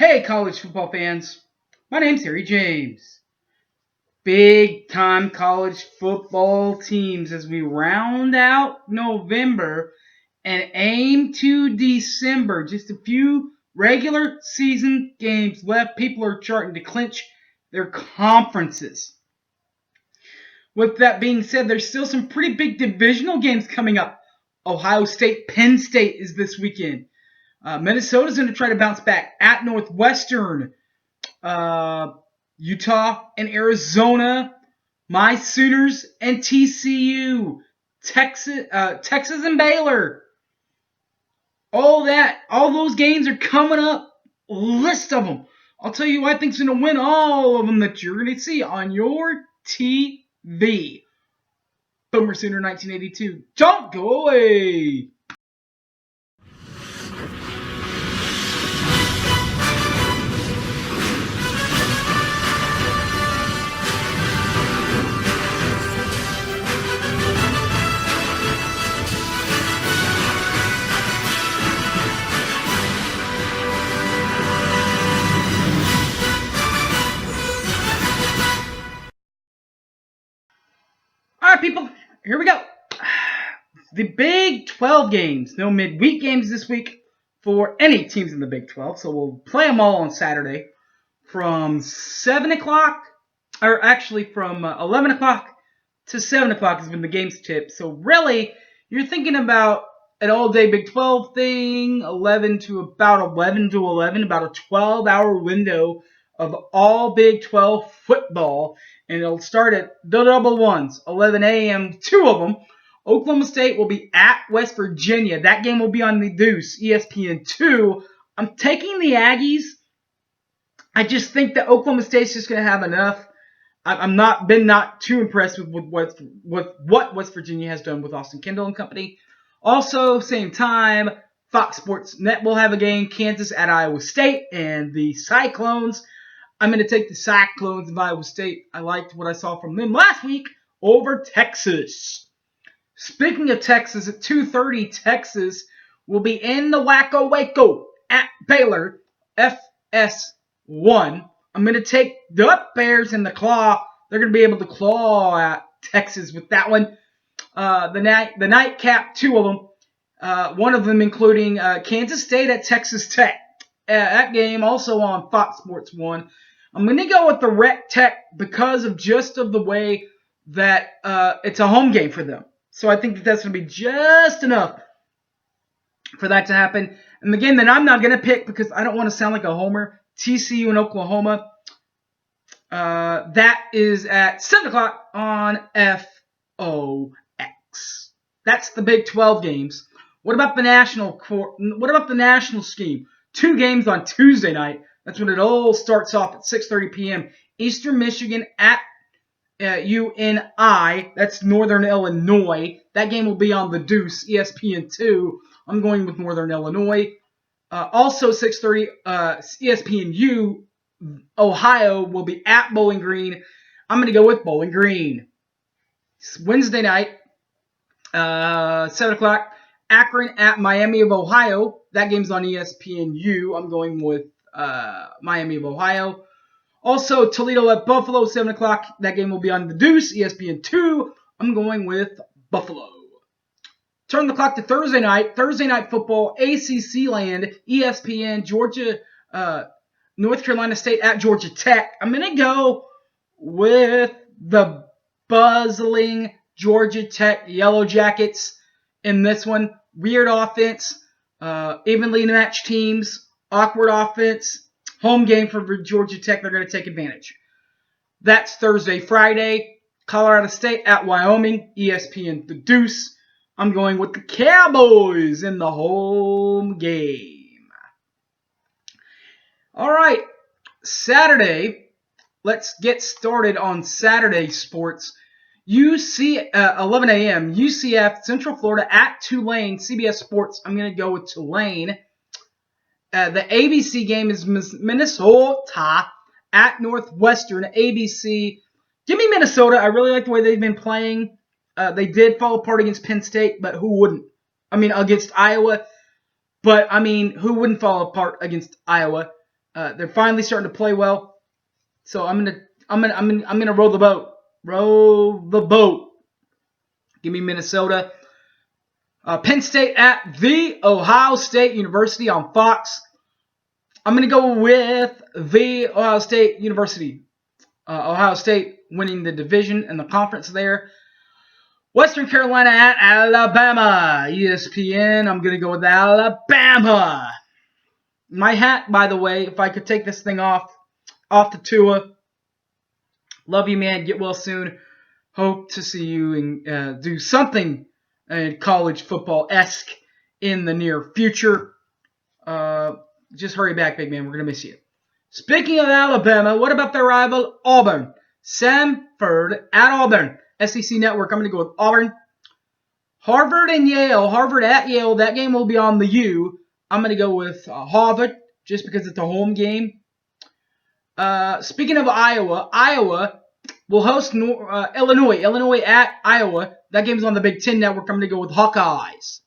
Hey, college football fans. My name's Harry James. Big time college football teams as we round out November and aim to December. Just a few regular season games left. People are charting to clinch their conferences. With that being said, there's still some pretty big divisional games coming up. Ohio State, Penn State is this weekend. Minnesota's going to try to bounce back at Northwestern. Utah and Arizona, my Sooners and TCU, Texas and Baylor. All those games are coming up. A list of them. I'll tell you who I think's going to win all of them that you're going to see on your TV. Boomer Sooner 1982. Don't go away. All right, people, here we go. The Big 12 games. No midweek games this week for any teams in the Big 12. So we'll play them all on Saturday from 7 o'clock, or actually from 11 o'clock to 7 o'clock is when the games tip. So really, you're thinking about an all-day Big 12 thing, 11 to 11, about a 12-hour window of all Big 12 football. And it'll start at the double ones, 11 a.m., two of them. Oklahoma State will be at West Virginia. That game will be on the Deuce, ESPN2. I'm taking the Aggies. I just think that Oklahoma State's just going to have enough. I'm not too impressed with what West Virginia has done with Austin Kendall and company. Also, same time, Fox Sports Net will have a game. Kansas at Iowa State and the Cyclones. I'm going to take the Cyclones of Iowa State. I liked what I saw from them last week over Texas. Speaking of Texas, at 2:30, Texas will be in the Wacko Waco at Baylor, FS1. I'm going to take the Bears and the Claw. They're going to be able to claw at Texas with that one. The nightcap, two of them. One of them including Kansas State at Texas Tech. That game also on Fox Sports 1. I'm going to go with the Rec Tech because of the way that it's a home game for them. So I think that's going to be just enough for that to happen. And the game that I'm not going to pick because I don't want to sound like a homer, TCU and Oklahoma. That is at 7 o'clock on FOX. That's the Big 12 games. What about the national scheme? Two games on Tuesday night. That's when it all starts off at 6:30 p.m. Eastern Michigan at UNI. That's Northern Illinois. That game will be on the Deuce, ESPN2. I'm going with Northern Illinois. Also 6:30, ESPNU, Ohio will be at Bowling Green. I'm going to go with Bowling Green. It's Wednesday night, 7 o'clock. Akron at Miami of Ohio. That game's on ESPNU. I'm going with Miami of Ohio. Also, Toledo at Buffalo, 7 o'clock. That game will be on the Deuce, ESPN2. I'm going with Buffalo. Turn the clock to Thursday night. Thursday night football, ACC land, ESPN, Georgia, North Carolina State at Georgia Tech. I'm going to go with the buzzing Georgia Tech Yellow Jackets in this one. Weird offense, evenly matched teams, awkward offense. Home game for Georgia Tech. They're going to take advantage. That's Thursday. Friday, Colorado State at Wyoming. ESPN the Deuce. I'm going with the Cowboys in the home game. All right. Saturday. Let's get started on Saturday sports. 11 a.m. UCF, Central Florida at Tulane. CBS Sports. I'm going to go with Tulane. The ABC game is Minnesota at Northwestern. ABC. Give me Minnesota. I really like the way they've been playing. They did fall apart against Penn State, but who wouldn't? I mean, against Iowa. But, I mean, who wouldn't fall apart against Iowa? They're finally starting to play well. So I'm gonna roll the boat. Roll the boat. Give me Minnesota. Penn State at the Ohio State University on Fox. I'm gonna go with the Ohio State University. Ohio State winning the division and the conference there. Western Carolina at Alabama. ESPN. I'm gonna go with Alabama. My hat, by the way, if I could take this thing off the Tua. Love you, man. Get well soon. Hope to see you and do something college football-esque in the near future. Just hurry back, big man. We're going to miss you. Speaking of Alabama, what about their rival Auburn? Samford at Auburn. SEC Network. I'm going to go with Auburn. Harvard and Yale. Harvard at Yale. That game will be on the U. I'm going to go with Harvard just because it's a home game. Speaking of Iowa will host Illinois. Illinois at Iowa. That game's on the Big Ten Network. I'm going to go with Hawkeyes.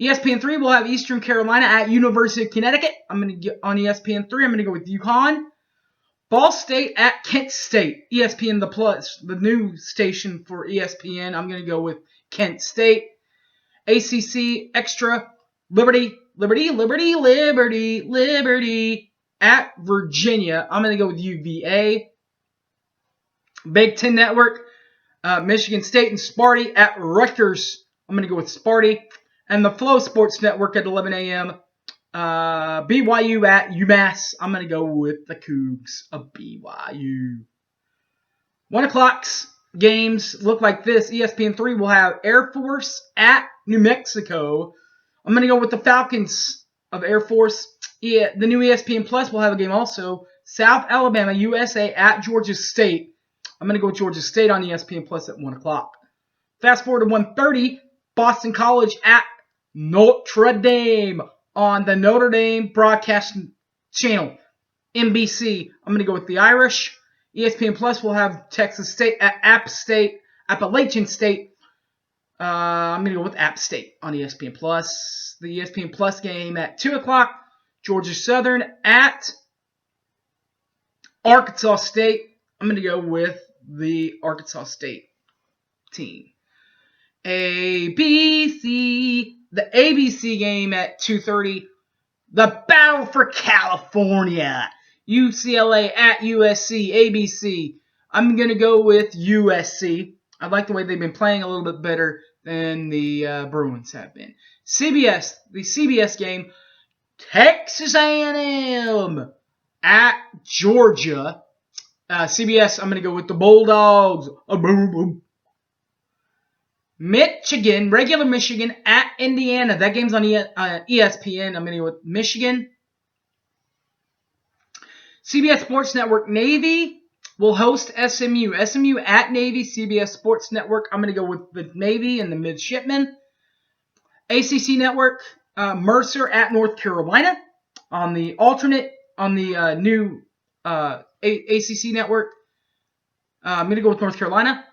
ESPN3 will have Eastern Carolina at University of Connecticut. I'm going to get on ESPN3. I'm going to go with UConn. Ball State at Kent State. ESPN the Plus, the new station for ESPN. I'm going to go with Kent State. ACC Extra. Liberty at Virginia. I'm going to go with UVA. Big Ten Network. Michigan State and Sparty at Rutgers. I'm going to go with Sparty. And the Flow Sports Network at 11 a.m. BYU at UMass. I'm going to go with the Cougs of BYU. 1 o'clock's games look like this. ESPN3 will have Air Force at New Mexico. I'm going to go with the Falcons of Air Force. The new ESPN Plus will have a game also. South Alabama, USA at Georgia State. I'm going to go with Georgia State on ESPN Plus at 1 o'clock. Fast forward to 1:30, Boston College at Notre Dame on the Notre Dame broadcast channel, NBC. I'm going to go with the Irish. ESPN Plus will have Texas State at Appalachian State. I'm going to go with App State on ESPN Plus. The ESPN Plus game at 2 o'clock, Georgia Southern at Arkansas State. I'm going to go with the Arkansas State team. ABC. The ABC game at 2:30. The battle for California. UCLA at USC. ABC. I'm going to go with USC. I like the way they've been playing a little bit better than the Bruins have been. CBS. The CBS game. Texas A&M at Georgia. CBS, I'm going to go with the Bulldogs. Michigan, regular Michigan at Indiana. That game's on ESPN. I'm going to go with Michigan. CBS Sports Network, Navy will host SMU. SMU at Navy, CBS Sports Network. I'm going to go with the Navy and the Midshipmen. ACC Network, Mercer at North Carolina. On the new ACC Network, I'm going to go with North Carolina.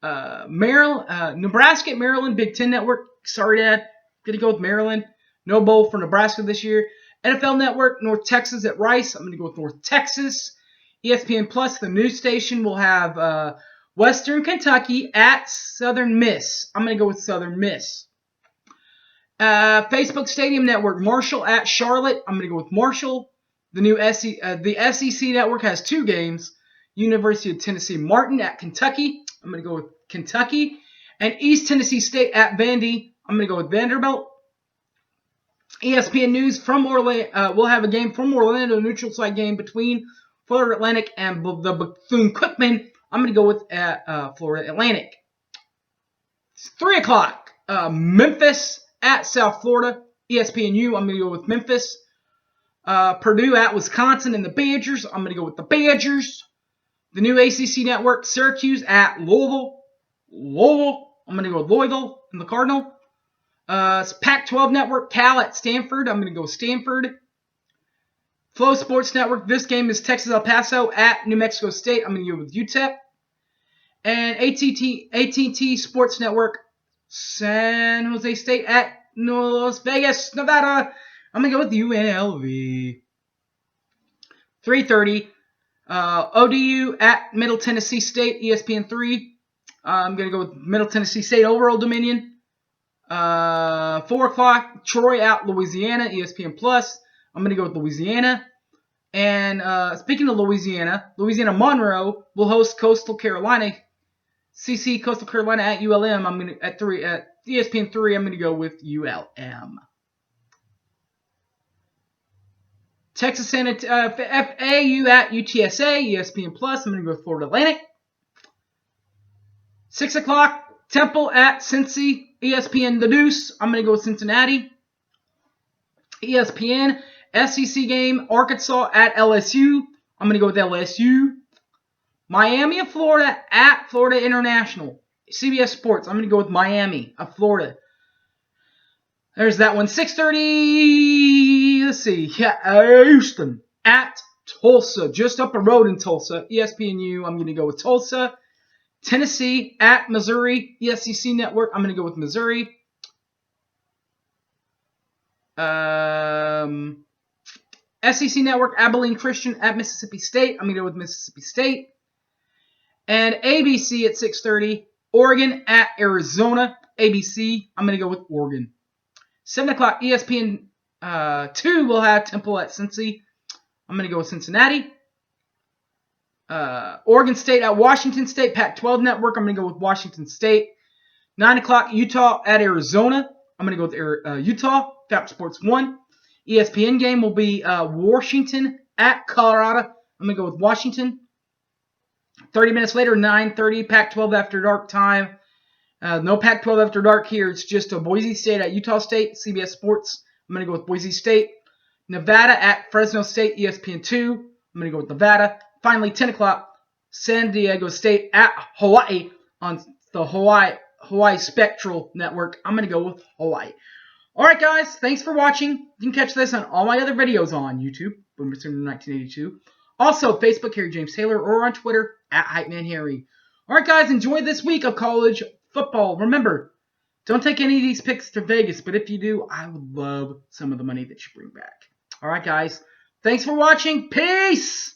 Nebraska at Maryland, Big Ten Network. Sorry, Dad. Going to go with Maryland. No bowl for Nebraska this year. NFL Network, North Texas at Rice. I'm going to go with North Texas. ESPN Plus, the news station, will have Western Kentucky at Southern Miss. I'm going to go with Southern Miss. Facebook Stadium Network, Marshall at Charlotte. I'm going to go with Marshall. The new the SEC Network has 2 games. University of Tennessee Martin at Kentucky. I'm going to go with Kentucky. And East Tennessee State at Vandy. I'm going to go with Vanderbilt. ESPN News from Orlando. We'll have a game from Orlando, neutral site game between Florida Atlantic and the Bethune-Cookman. I'm going to go with Florida Atlantic. It's 3 o'clock. Memphis at South Florida. ESPNU. I'm going to go with Memphis. Purdue at Wisconsin and the Badgers. I'm going to go with the Badgers. The new ACC Network, Syracuse at Louisville. I'm going to go with Louisville and the Cardinal. Pac-12 Network, Cal at Stanford. I'm going to go with Stanford. Flow Sports Network, this game is Texas El Paso at New Mexico State. I'm going to go with UTEP. And AT&T Sports Network, San Jose State at Las Vegas, Nevada. I'm going to go with UNLV. 3:30. ODU at Middle Tennessee State, ESPN 3. I'm going to go with Middle Tennessee State over Old Dominion. 4 o'clock, Troy at Louisiana, ESPN Plus. I'm going to go with Louisiana. And speaking of Louisiana Monroe will host Coastal Carolina. CC Coastal Carolina at ULM. I'm going to at ESPN 3. I'm going to go with ULM. Texas FAU at UTSA, ESPN Plus. I'm going to go with Florida Atlantic. 6 o'clock, Temple at Cincy, ESPN The Deuce. I'm going to go with Cincinnati. ESPN SEC game, Arkansas at LSU. I'm going to go with LSU. Miami of Florida at Florida International. CBS Sports. I'm going to go with Miami of Florida. There's that one. 6:30. Let's see. Houston at Tulsa. Just up the road in Tulsa. ESPNU. I'm going to go with Tulsa. Tennessee at Missouri. SEC Network. I'm going to go with Missouri. SEC Network. Abilene Christian at Mississippi State. I'm going to go with Mississippi State. And ABC at 6:30. Oregon at Arizona. ABC. I'm going to go with Oregon. 7 o'clock, ESPN 2 will have Temple at Cincy. I'm going to go with Cincinnati. Oregon State at Washington State, Pac-12 Network. I'm going to go with Washington State. 9 o'clock, Utah at Arizona. I'm going to go with Utah, Fox Sports 1. ESPN game will be Washington at Colorado. I'm going to go with Washington. 30 minutes later, 9:30, Pac-12 After Dark time. No Pac-12 After Dark here. It's just a Boise State at Utah State, CBS Sports. I'm going to go with Boise State. Nevada at Fresno State, ESPN 2. I'm going to go with Nevada. Finally, 10 o'clock, San Diego State at Hawaii on the Hawaii Spectral Network. I'm going to go with Hawaii. All right, guys. Thanks for watching. You can catch this on all my other videos on YouTube, BoomerSooner1982. Also, Facebook, Harry James Taylor, or on Twitter, at HypeManHarry. All right, guys. Enjoy this week of college football. Remember, don't take any of these picks to Vegas, but if you do, I would love some of the money that you bring back. All right, guys. Thanks for watching. Peace!